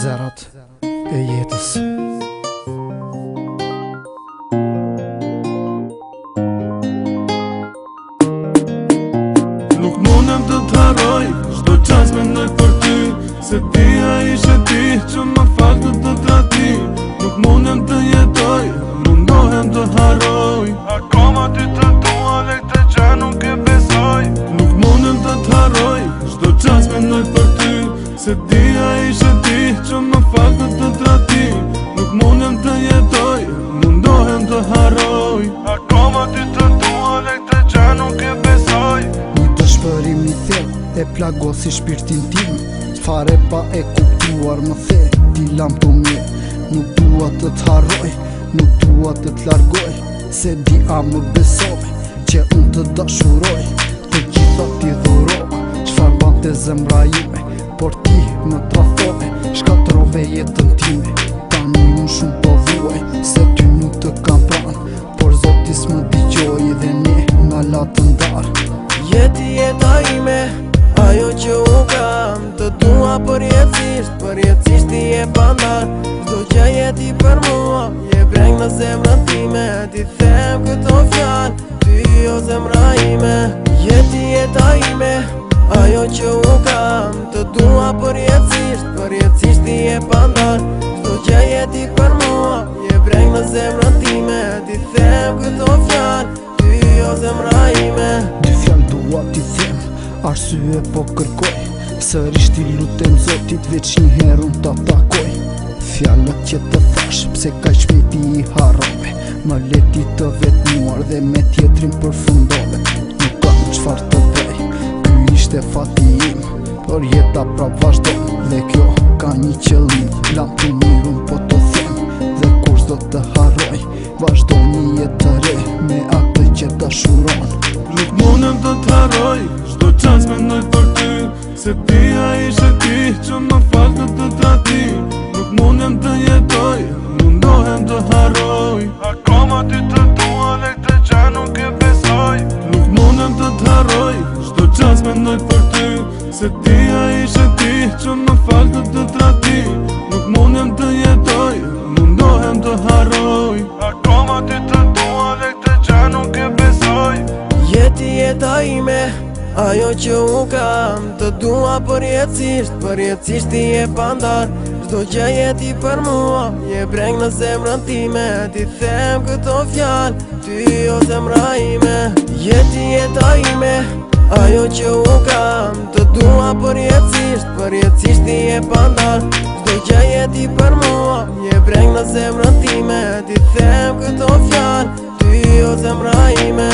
Zerat e jetës. Nuk mundem të të harroj, çdo qas mendoj për ty, se tia ishe ti që më falë të trati. Nuk mundem të jetoj, mundohem të harroj, akoma ty të dua, lek të që nuk e besoj. Nuk mundem të të harroj, çdo qas mendoj për ty, se tia ishe ti që më falë të trati. Nuk mundem të jetoj, mundohem të harroj, akoma ty të dua, lek të që nuk e besoj. Shpërim i thellë e plagosi shpirtin tim, fare pa e kuptuar më the, ti lam të mirë. Nuk dua të të harroj, nuk dua të të largoj, se di a më besove që unë të dashuroj. Të gjitha ti dhurova, qfar bante zemra jume, por ti më trathove, shkatrove jetën time. Tani unë shumë po dhuaj, se ty nuk të kam pranë, por Zotis më digjoj dhe ne nga latë ndarë. Jeti jeta ime, ajo që u kam, të dua përjetësisht ti je pandar. Çdo gjë jeti për mua, je breng në zemrën time, ti them këto fjalë, ty jo zemra ime. Jeti jeta ime, ajo që u kam, të dua përjetësisht ti je pandar. Çdo gjë jeti për mua, je breng në zemrën time, ti them këto fjalë, ty jo zemra ime. Dua t'i them, arsye po kërkoj, sërish t'i lutem Zotit veç një herë unë t'a takoj. Fjallët që të thash, pse ka shpeti i harrove, më leti të vetmuar dhe me tjetrin përfundove. Nuk kam qfar të bëj, ky ishte fati im, por jeta prap vazhdon, dhe kjo ka një qëllim. Lam të mirë unë po të them, dhe kur s'do të harroj, vazhdo një jetë të re, me atë që dashuron. Nuk mundem të të harroj, çdo qas mendoj për ty, se tia ishe ti që më falë të trati. Nuk mundem të jetoj, mundohem të harroj, akoma ty të dua, lek të që nuk e besoj. Nuk mundem të të harroj, çdo qas mendoj për ty, se tia ishe ti që më falë të trati. Nuk mundem të jetoj, mundohem të harroj, akoma ty të dua, lek të që nuk e besoj. Jeti jeta ime, ajo që u kam, të dua përjetësisht ti je pandar. Çdo gjë jeti për mua, je breng në zemrën time, ti them këto fjalë, ty jo zemra ime. Jeti jeta ime, ajo që u kam, të dua përjetësisht ti je pandar. Çdo gjë jeti për mua, je breng në zemrën time, ti them këto fjalë, ty jo zemra ime.